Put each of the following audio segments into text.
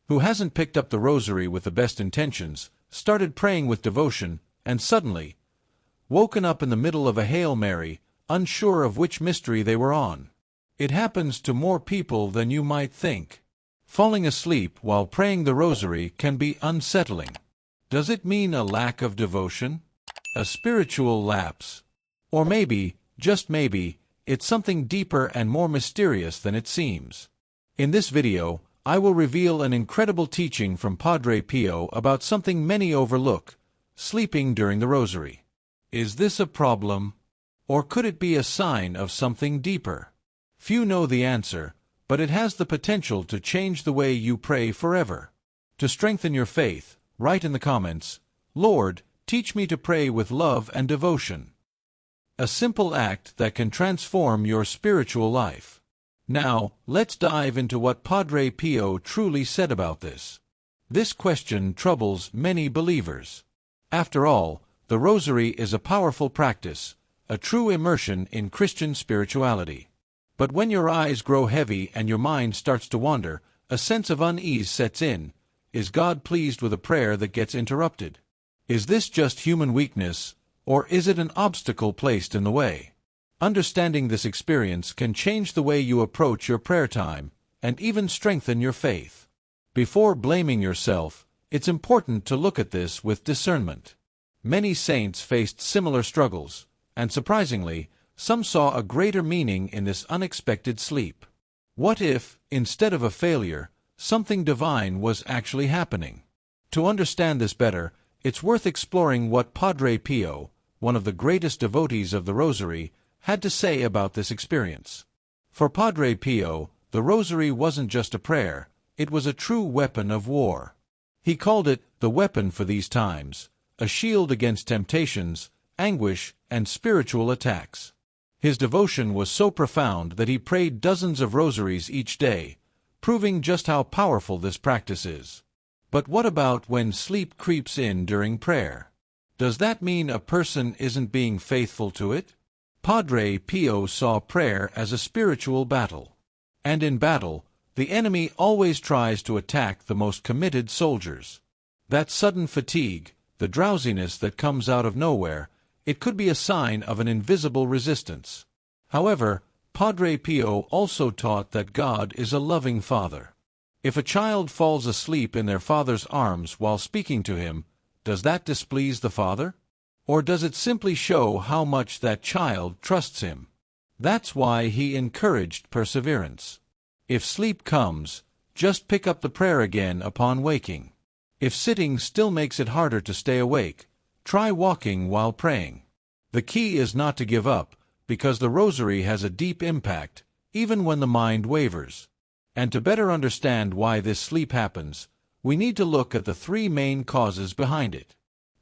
Who hasn't picked up the Rosary with the best intentions, started praying with devotion, and suddenly woken up in the middle of a Hail Mary, unsure of which mystery they were on? It happens to more people than you might think. Falling asleep while praying the Rosary can be unsettling. Does it mean a lack of devotion? A spiritual lapse? Or maybe, just maybe, it's something deeper and more mysterious than it seems. In this video, I will reveal an incredible teaching from Padre Pio about something many overlook: sleeping during the Rosary. Is this a problem? Or could it be a sign of something deeper? Few know the answer, but it has the potential to change the way you pray forever. To strengthen your faith, write in the comments, "Lord, teach me to pray with love and devotion." A simple act that can transform your spiritual life. Now, let's dive into what Padre Pio truly said about this. This question troubles many believers. After all, the Rosary is a powerful practice, a true immersion in Christian spirituality. But when your eyes grow heavy and your mind starts to wander, a sense of unease sets in. Is God pleased with a prayer that gets interrupted? Is this just human weakness, or is it an obstacle placed in the way? Understanding this experience can change the way you approach your prayer time, and even strengthen your faith. Before blaming yourself, it's important to look at this with discernment. Many saints faced similar struggles, and surprisingly, some saw a greater meaning in this unexpected sleep. What if, instead of a failure, something divine was actually happening? To understand this better, it's worth exploring what Padre Pio, one of the greatest devotees of the Rosary, had to say about this experience. For Padre Pio, the Rosary wasn't just a prayer, it was a true weapon of war. He called it the weapon for these times, a shield against temptations, anguish, and spiritual attacks. His devotion was so profound that he prayed dozens of rosaries each day, proving just how powerful this practice is. But what about when sleep creeps in during prayer? Does that mean a person isn't being faithful to it? Padre Pio saw prayer as a spiritual battle. And in battle, the enemy always tries to attack the most committed soldiers. That sudden fatigue, the drowsiness that comes out of nowhere, it could be a sign of an invisible resistance. However, Padre Pio also taught that God is a loving Father. If a child falls asleep in their father's arms while speaking to him, does that displease the Father? Or does it simply show how much that child trusts him? That's why he encouraged perseverance. If sleep comes, just pick up the prayer again upon waking. If sitting still makes it harder to stay awake, try walking while praying. The key is not to give up, because the Rosary has a deep impact, even when the mind wavers. And to better understand why this sleep happens, we need to look at the three main causes behind it.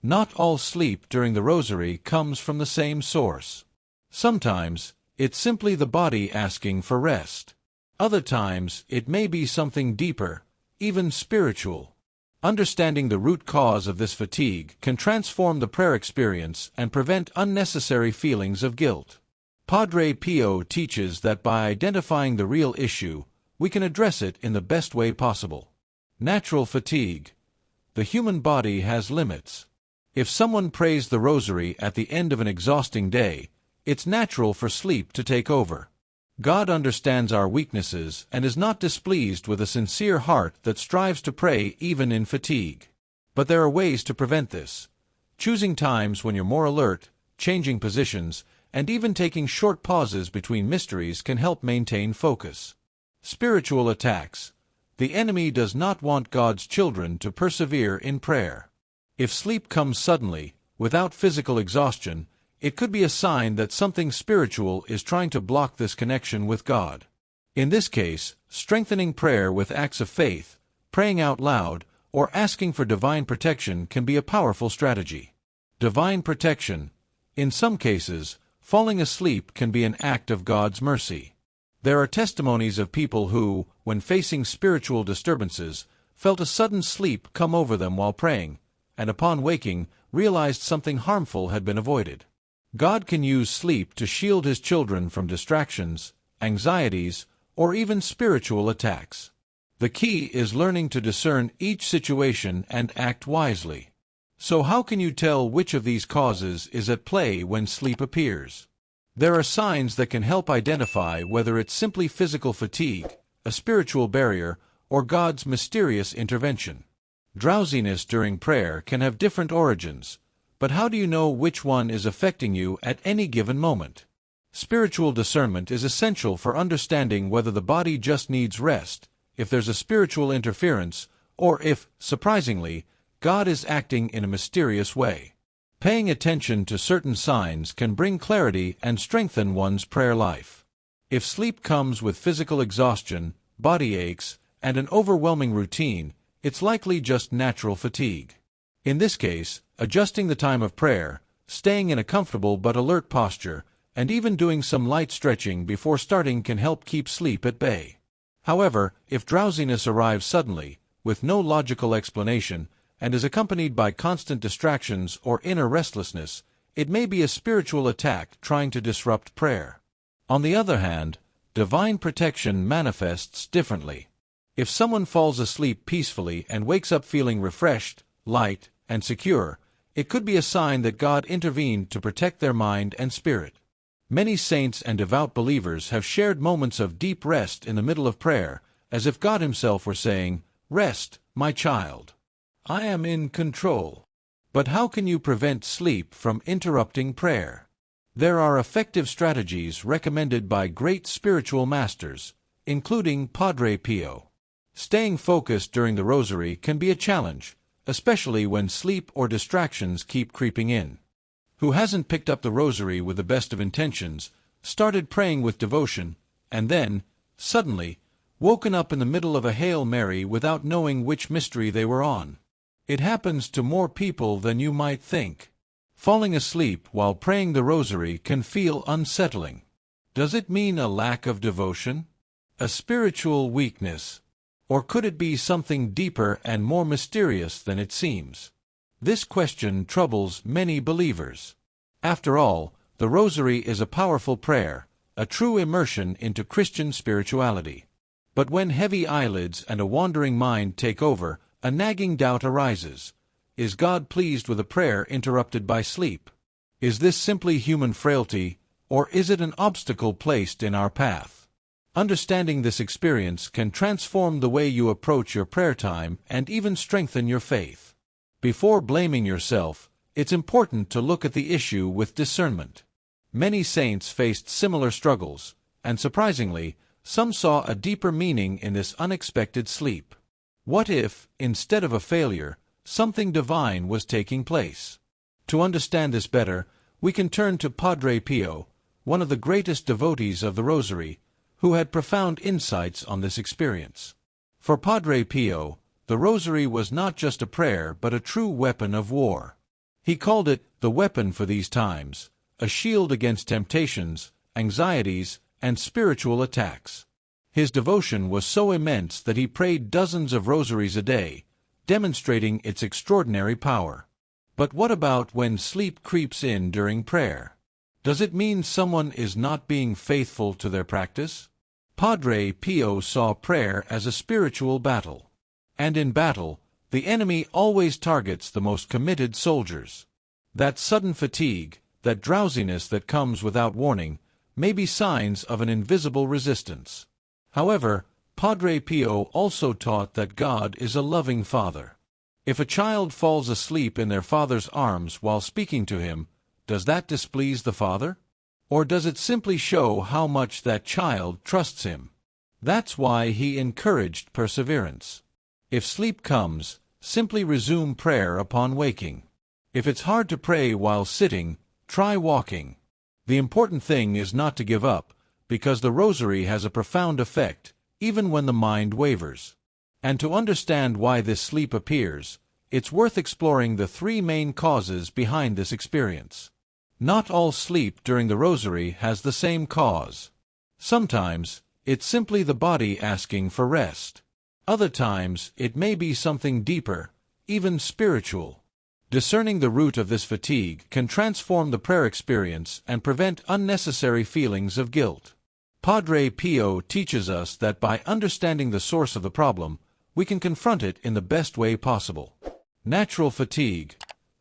Not all sleep during the Rosary comes from the same source. Sometimes, it's simply the body asking for rest. Other times, it may be something deeper, even spiritual. Understanding the root cause of this fatigue can transform the prayer experience and prevent unnecessary feelings of guilt. Padre Pio teaches that by identifying the real issue, we can address it in the best way possible. Natural fatigue. The human body has limits. If someone prays the Rosary at the end of an exhausting day, it's natural for sleep to take over. God understands our weaknesses and is not displeased with a sincere heart that strives to pray even in fatigue. But there are ways to prevent this. Choosing times when you're more alert, changing positions, and even taking short pauses between mysteries can help maintain focus. Spiritual attacks. The enemy does not want God's children to persevere in prayer. If sleep comes suddenly, without physical exhaustion, it could be a sign that something spiritual is trying to block this connection with God. In this case, strengthening prayer with acts of faith, praying out loud, or asking for divine protection can be a powerful strategy. Divine protection. In some cases, falling asleep can be an act of God's mercy. There are testimonies of people who, when facing spiritual disturbances, felt a sudden sleep come over them while praying, and upon waking, realized something harmful had been avoided. God can use sleep to shield His children from distractions, anxieties, or even spiritual attacks. The key is learning to discern each situation and act wisely. So how can you tell which of these causes is at play when sleep appears? There are signs that can help identify whether it's simply physical fatigue, a spiritual barrier, or God's mysterious intervention. Drowsiness during prayer can have different origins, but how do you know which one is affecting you at any given moment? Spiritual discernment is essential for understanding whether the body just needs rest, if there's a spiritual interference, or if, surprisingly, God is acting in a mysterious way. Paying attention to certain signs can bring clarity and strengthen one's prayer life. If sleep comes with physical exhaustion, body aches, and an overwhelming routine, it's likely just natural fatigue. In this case, adjusting the time of prayer, staying in a comfortable but alert posture, and even doing some light stretching before starting can help keep sleep at bay. However, if drowsiness arrives suddenly, with no logical explanation, and is accompanied by constant distractions or inner restlessness, it may be a spiritual attack trying to disrupt prayer. On the other hand, divine protection manifests differently. If someone falls asleep peacefully and wakes up feeling refreshed, light, and secure, it could be a sign that God intervened to protect their mind and spirit. Many saints and devout believers have shared moments of deep rest in the middle of prayer, as if God Himself were saying, "Rest, my child. I am in control." But how can you prevent sleep from interrupting prayer? There are effective strategies recommended by great spiritual masters, including Padre Pio. Staying focused during the Rosary can be a challenge, especially when sleep or distractions keep creeping in. Who hasn't picked up the Rosary with the best of intentions, started praying with devotion, and then, suddenly, woken up in the middle of a Hail Mary without knowing which mystery they were on? It happens to more people than you might think. Falling asleep while praying the Rosary can feel unsettling. Does it mean a lack of devotion? A spiritual weakness? Or could it be something deeper and more mysterious than it seems? This question troubles many believers. After all, the Rosary is a powerful prayer, a true immersion into Christian spirituality. But when heavy eyelids and a wandering mind take over, a nagging doubt arises. Is God pleased with a prayer interrupted by sleep? Is this simply human frailty, or is it an obstacle placed in our path? Understanding this experience can transform the way you approach your prayer time and even strengthen your faith. Before blaming yourself, it's important to look at the issue with discernment. Many saints faced similar struggles, and surprisingly, some saw a deeper meaning in this unexpected sleep. What if, instead of a failure, something divine was taking place? To understand this better, we can turn to Padre Pio, one of the greatest devotees of the Rosary, who had profound insights on this experience. For Padre Pio, the Rosary was not just a prayer but a true weapon of war. He called it the weapon for these times, a shield against temptations, anxieties, and spiritual attacks. His devotion was so immense that he prayed dozens of rosaries a day, demonstrating its extraordinary power. But what about when sleep creeps in during prayer? Does it mean someone is not being faithful to their practice? Padre Pio saw prayer as a spiritual battle. And in battle, the enemy always targets the most committed soldiers. That sudden fatigue, that drowsiness that comes without warning, may be signs of an invisible resistance. However, Padre Pio also taught that God is a loving Father. If a child falls asleep in their father's arms while speaking to him, does that displease the Father? Or does it simply show how much that child trusts him? That's why he encouraged perseverance. If sleep comes, simply resume prayer upon waking. If it's hard to pray while sitting, try walking. The important thing is not to give up, because the Rosary has a profound effect, even when the mind wavers. And to understand why this sleep appears, it's worth exploring the three main causes behind this experience. Not all sleep during the Rosary has the same cause. Sometimes, it's simply the body asking for rest. Other times, it may be something deeper, even spiritual. Discerning the root of this fatigue can transform the prayer experience and prevent unnecessary feelings of guilt. Padre Pio teaches us that by understanding the source of the problem, we can confront it in the best way possible. Natural fatigue.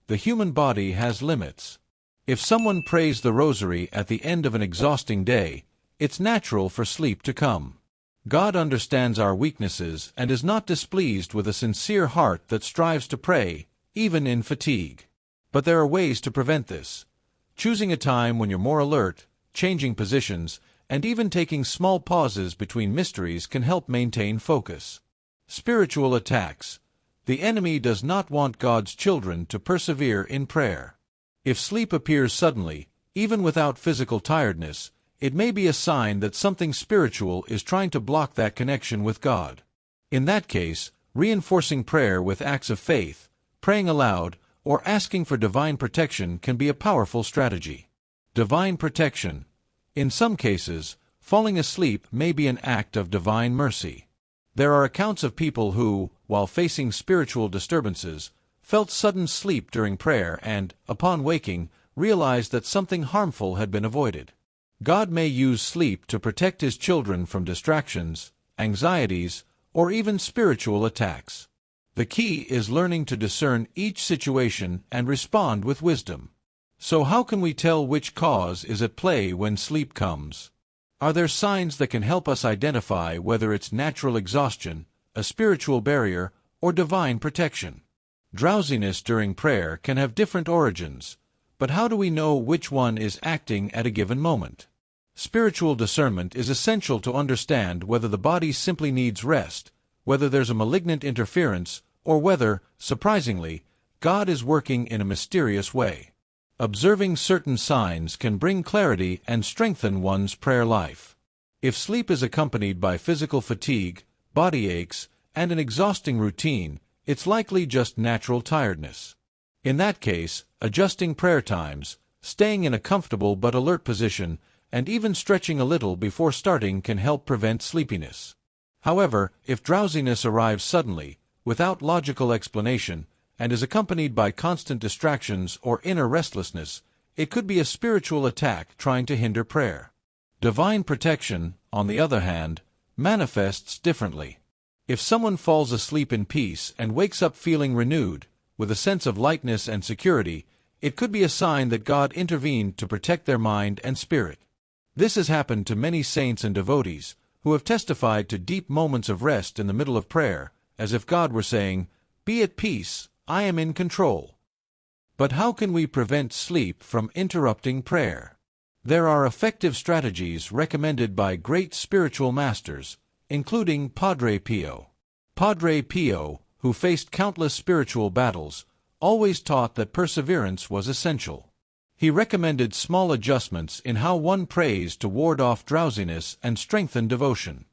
The human body has limits. If someone prays the Rosary at the end of an exhausting day, it's natural for sleep to come. God understands our weaknesses and is not displeased with a sincere heart that strives to pray, even in fatigue. But there are ways to prevent this. Choosing a time when you're more alert, changing positions, and even taking small pauses between mysteries can help maintain focus. Spiritual attacks. The enemy does not want God's children to persevere in prayer. If sleep appears suddenly, even without physical tiredness, it may be a sign that something spiritual is trying to block that connection with God. In that case, reinforcing prayer with acts of faith, praying aloud, or asking for divine protection can be a powerful strategy. Divine protection. In some cases, falling asleep may be an act of divine mercy. There are accounts of people who, while facing spiritual disturbances, felt sudden sleep during prayer and, upon waking, realized that something harmful had been avoided. God may use sleep to protect His children from distractions, anxieties, or even spiritual attacks. The key is learning to discern each situation and respond with wisdom. So how can we tell which cause is at play when sleep comes? Are there signs that can help us identify whether it's natural exhaustion, a spiritual barrier, or divine protection? Drowsiness during prayer can have different origins, but how do we know which one is acting at a given moment? Spiritual discernment is essential to understand whether the body simply needs rest, whether there's a malignant interference, or whether, surprisingly, God is working in a mysterious way. Observing certain signs can bring clarity and strengthen one's prayer life. If sleep is accompanied by physical fatigue, body aches, and an exhausting routine, it's likely just natural tiredness. In that case, adjusting prayer times, staying in a comfortable but alert position, and even stretching a little before starting can help prevent sleepiness. However, if drowsiness arrives suddenly, without logical explanation, and is accompanied by constant distractions or inner restlessness, it could be a spiritual attack trying to hinder prayer. Divine protection, on the other hand, manifests differently. If someone falls asleep in peace and wakes up feeling renewed, with a sense of lightness and security, it could be a sign that God intervened to protect their mind and spirit. This has happened to many saints and devotees, who have testified to deep moments of rest in the middle of prayer, as if God were saying, "Be at peace, I am in control." But how can we prevent sleep from interrupting prayer? There are effective strategies recommended by great spiritual masters, including Padre Pio. Padre Pio, who faced countless spiritual battles, always taught that perseverance was essential. He recommended small adjustments in how one prays to ward off drowsiness and strengthen devotion.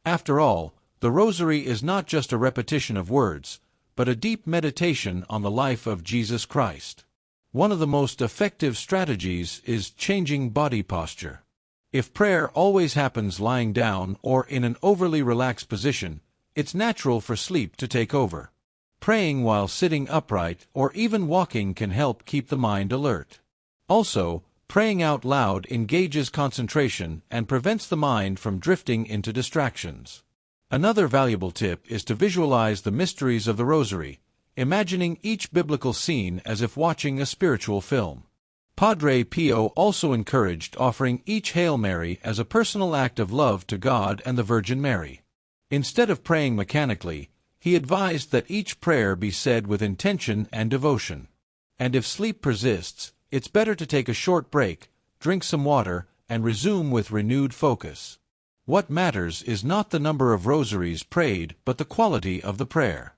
After all, the Rosary is not just a repetition of words, but a deep meditation on the life of Jesus Christ. One of the most effective strategies is changing body posture. If prayer always happens lying down or in an overly relaxed position, it's natural for sleep to take over. Praying while sitting upright or even walking can help keep the mind alert. Also, praying out loud engages concentration and prevents the mind from drifting into distractions. Another valuable tip is to visualize the mysteries of the Rosary, imagining each biblical scene as if watching a spiritual film. Padre Pio also encouraged offering each Hail Mary as a personal act of love to God and the Virgin Mary. Instead of praying mechanically, he advised that each prayer be said with intention and devotion. And if sleep persists, it's better to take a short break, drink some water, and resume with renewed focus. What matters is not the number of rosaries prayed but the quality of the prayer.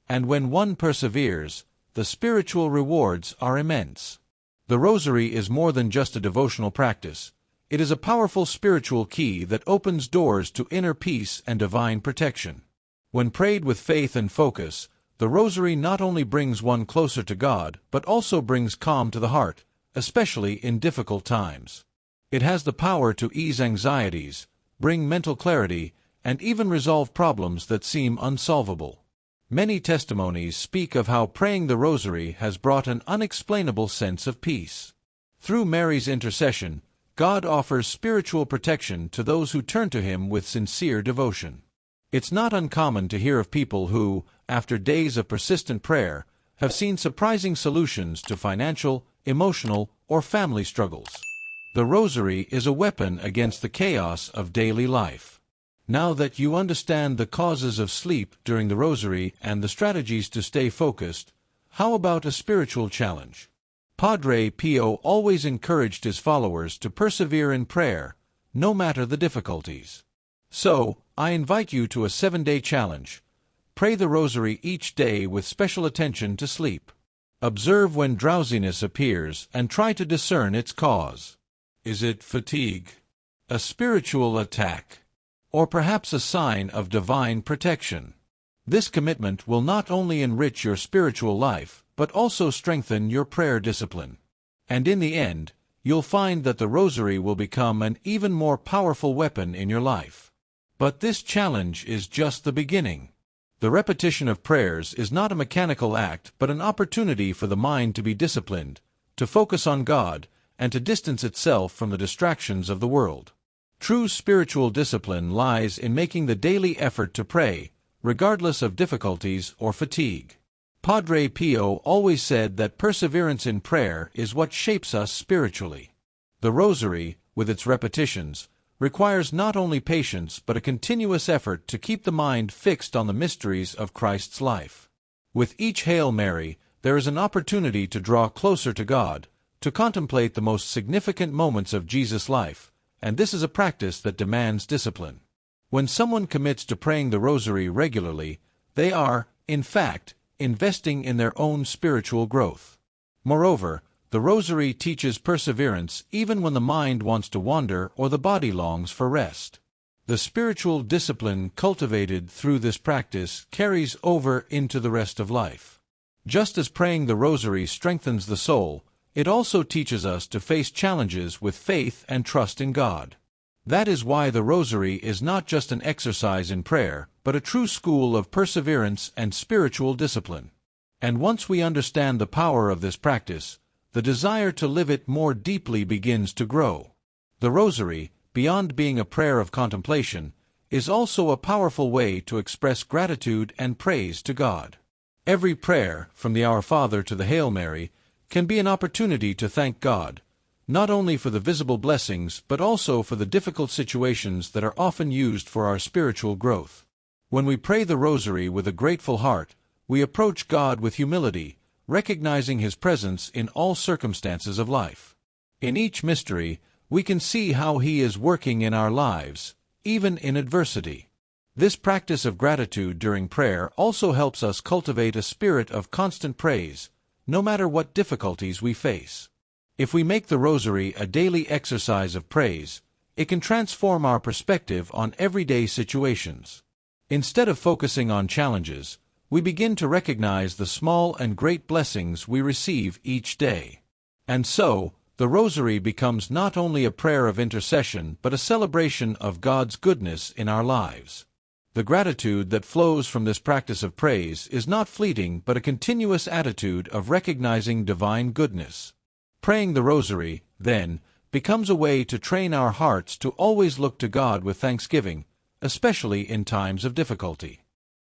And when one perseveres, the spiritual rewards are immense. The Rosary is more than just a devotional practice. It is a powerful spiritual key that opens doors to inner peace and divine protection. When prayed with faith and focus, the Rosary not only brings one closer to God but also brings calm to the heart, especially in difficult times. It has the power to ease anxieties, bring mental clarity, and even resolve problems that seem unsolvable. Many testimonies speak of how praying the Rosary has brought an unexplainable sense of peace. Through Mary's intercession, God offers spiritual protection to those who turn to Him with sincere devotion. It's not uncommon to hear of people who, after days of persistent prayer, have seen surprising solutions to financial, emotional, or family struggles. The Rosary is a weapon against the chaos of daily life. Now that you understand the causes of sleep during the Rosary and the strategies to stay focused, how about a spiritual challenge? Padre Pio always encouraged his followers to persevere in prayer, no matter the difficulties. So, I invite you to a 7-day challenge. Pray the Rosary each day with special attention to sleep. Observe when drowsiness appears and try to discern its cause. Is it fatigue, a spiritual attack, or perhaps a sign of divine protection? This commitment will not only enrich your spiritual life, but also strengthen your prayer discipline. And in the end, you'll find that the Rosary will become an even more powerful weapon in your life. But this challenge is just the beginning. The repetition of prayers is not a mechanical act, but an opportunity for the mind to be disciplined, to focus on God, and to distance itself from the distractions of the world. True spiritual discipline lies in making the daily effort to pray, regardless of difficulties or fatigue. Padre Pio always said that perseverance in prayer is what shapes us spiritually. The Rosary, with its repetitions, requires not only patience but a continuous effort to keep the mind fixed on the mysteries of Christ's life. With each Hail Mary, there is an opportunity to draw closer to God, to contemplate the most significant moments of Jesus' life, and this is a practice that demands discipline. When someone commits to praying the Rosary regularly, they are, in fact, investing in their own spiritual growth. Moreover, the Rosary teaches perseverance even when the mind wants to wander or the body longs for rest. The spiritual discipline cultivated through this practice carries over into the rest of life. Just as praying the Rosary strengthens the soul, it also teaches us to face challenges with faith and trust in God. That is why the Rosary is not just an exercise in prayer, but a true school of perseverance and spiritual discipline. And once we understand the power of this practice, the desire to live it more deeply begins to grow. The Rosary, beyond being a prayer of contemplation, is also a powerful way to express gratitude and praise to God. Every prayer, from the Our Father to the Hail Mary, can be an opportunity to thank God, not only for the visible blessings but also for the difficult situations that are often used for our spiritual growth. When we pray the Rosary with a grateful heart, we approach God with humility, recognizing His presence in all circumstances of life. In each mystery, we can see how He is working in our lives, even in adversity. This practice of gratitude during prayer also helps us cultivate a spirit of constant praise, no matter what difficulties we face. If we make the Rosary a daily exercise of praise, it can transform our perspective on everyday situations. Instead of focusing on challenges, we begin to recognize the small and great blessings we receive each day. And so, the Rosary becomes not only a prayer of intercession but a celebration of God's goodness in our lives. The gratitude that flows from this practice of praise is not fleeting but a continuous attitude of recognizing divine goodness. Praying the Rosary, then, becomes a way to train our hearts to always look to God with thanksgiving, especially in times of difficulty.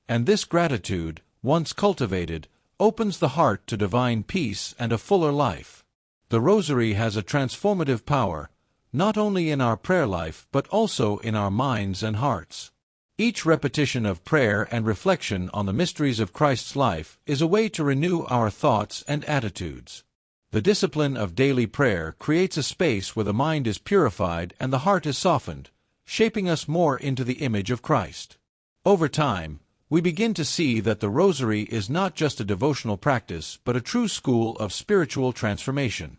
And this gratitude, once cultivated, opens the heart to divine peace and a fuller life. The Rosary has a transformative power, not only in our prayer life but also in our minds and hearts. Each repetition of prayer and reflection on the mysteries of Christ's life is a way to renew our thoughts and attitudes. The discipline of daily prayer creates a space where the mind is purified and the heart is softened, shaping us more into the image of Christ. Over time, we begin to see that the Rosary is not just a devotional practice but a true school of spiritual transformation.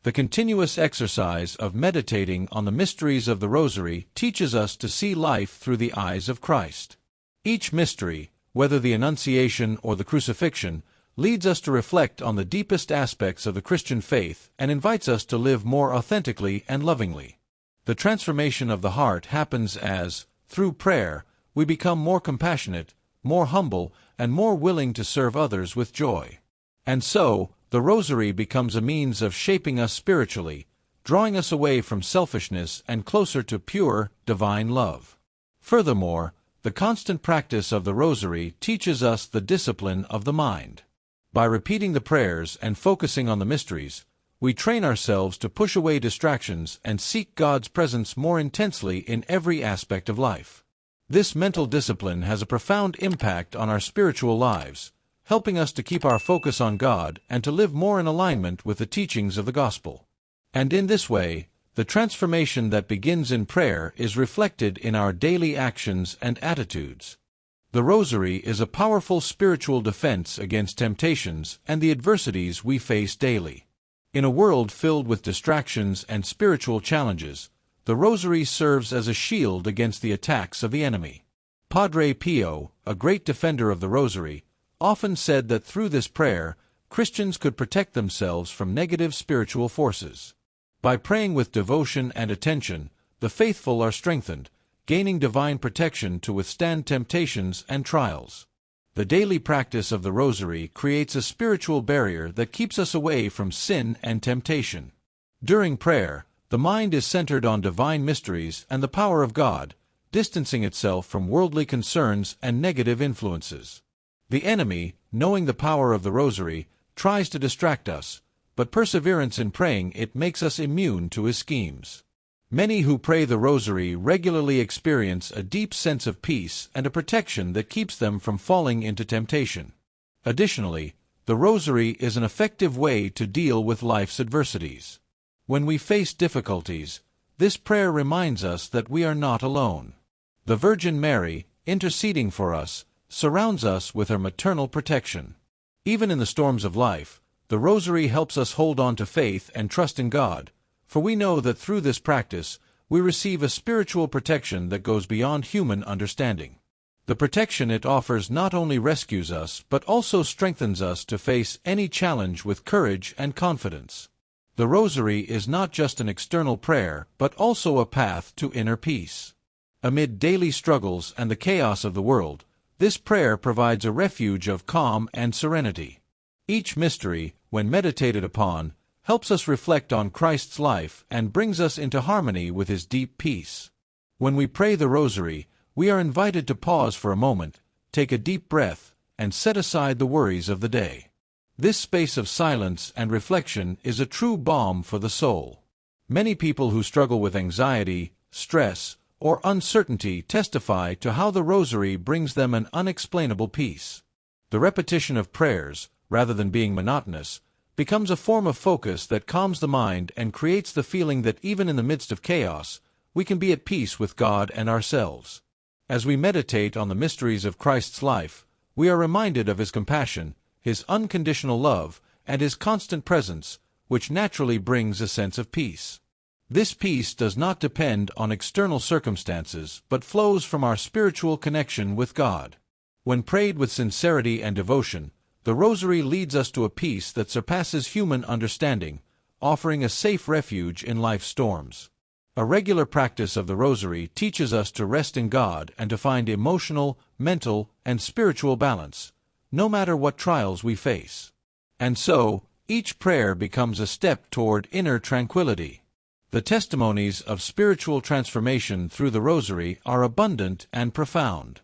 The continuous exercise of meditating on the mysteries of the Rosary teaches us to see life through the eyes of Christ. Each mystery, whether the Annunciation or the Crucifixion, leads us to reflect on the deepest aspects of the Christian faith and invites us to live more authentically and lovingly. The transformation of the heart happens as, through prayer, we become more compassionate, more humble, and more willing to serve others with joy. And so, the Rosary becomes a means of shaping us spiritually, drawing us away from selfishness and closer to pure, divine love. Furthermore, the constant practice of the Rosary teaches us the discipline of the mind. By repeating the prayers and focusing on the mysteries, we train ourselves to push away distractions and seek God's presence more intensely in every aspect of life. This mental discipline has a profound impact on our spiritual lives, helping us to keep our focus on God and to live more in alignment with the teachings of the Gospel. And in this way, the transformation that begins in prayer is reflected in our daily actions and attitudes. The Rosary is a powerful spiritual defense against temptations and the adversities we face daily. In a world filled with distractions and spiritual challenges, the Rosary serves as a shield against the attacks of the enemy. Padre Pio, a great defender of the Rosary, often said that through this prayer, Christians could protect themselves from negative spiritual forces. By praying with devotion and attention, the faithful are strengthened, gaining divine protection to withstand temptations and trials. The daily practice of the Rosary creates a spiritual barrier that keeps us away from sin and temptation. During prayer, the mind is centered on divine mysteries and the power of God, distancing itself from worldly concerns and negative influences. The enemy, knowing the power of the Rosary, tries to distract us, but perseverance in praying it makes us immune to his schemes. Many who pray the Rosary regularly experience a deep sense of peace and a protection that keeps them from falling into temptation. Additionally, the Rosary is an effective way to deal with life's adversities. When we face difficulties, this prayer reminds us that we are not alone. The Virgin Mary, interceding for us, surrounds us with her maternal protection. Even in the storms of life, the Rosary helps us hold on to faith and trust in God, for we know that through this practice, we receive a spiritual protection that goes beyond human understanding. The protection it offers not only rescues us but also strengthens us to face any challenge with courage and confidence. The Rosary is not just an external prayer but also a path to inner peace. Amid daily struggles and the chaos of the world, this prayer provides a refuge of calm and serenity. Each mystery, when meditated upon, helps us reflect on Christ's life and brings us into harmony with his deep peace. When we pray the Rosary, we are invited to pause for a moment, take a deep breath, and set aside the worries of the day. This space of silence and reflection is a true balm for the soul. Many people who struggle with anxiety, stress, or uncertainty testify to how the Rosary brings them an unexplainable peace. The repetition of prayers, rather than being monotonous, becomes a form of focus that calms the mind and creates the feeling that even in the midst of chaos, we can be at peace with God and ourselves. As we meditate on the mysteries of Christ's life, we are reminded of his compassion, his unconditional love, and his constant presence, which naturally brings a sense of peace. This peace does not depend on external circumstances but flows from our spiritual connection with God. When prayed with sincerity and devotion, the Rosary leads us to a peace that surpasses human understanding, offering a safe refuge in life's storms. A regular practice of the Rosary teaches us to rest in God and to find emotional, mental, and spiritual balance, no matter what trials we face. And so, each prayer becomes a step toward inner tranquility. The testimonies of spiritual transformation through the Rosary are abundant and profound.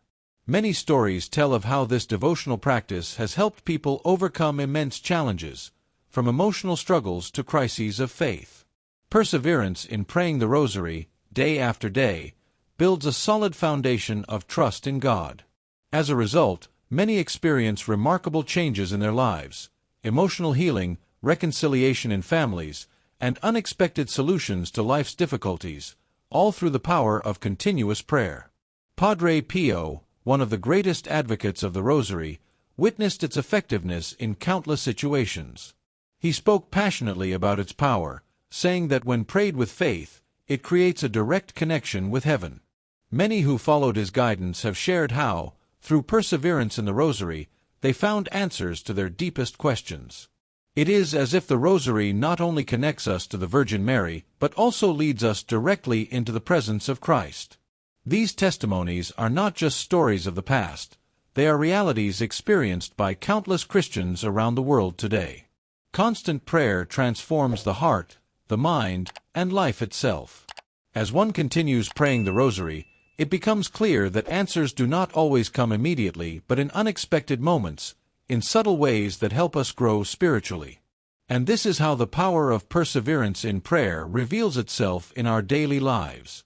Many stories tell of how this devotional practice has helped people overcome immense challenges, from emotional struggles to crises of faith. Perseverance in praying the Rosary, day after day, builds a solid foundation of trust in God. As a result, many experience remarkable changes in their lives, emotional healing, reconciliation in families, and unexpected solutions to life's difficulties, all through the power of continuous prayer. Padre Pio, one of the greatest advocates of the Rosary, witnessed its effectiveness in countless situations. He spoke passionately about its power, saying that when prayed with faith, it creates a direct connection with heaven. Many who followed his guidance have shared how, through perseverance in the Rosary, they found answers to their deepest questions. It is as if the Rosary not only connects us to the Virgin Mary, but also leads us directly into the presence of Christ. These testimonies are not just stories of the past, they are realities experienced by countless Christians around the world today. Constant prayer transforms the heart, the mind, and life itself. As one continues praying the Rosary, it becomes clear that answers do not always come immediately but in unexpected moments, in subtle ways that help us grow spiritually. And this is how the power of perseverance in prayer reveals itself in our daily lives.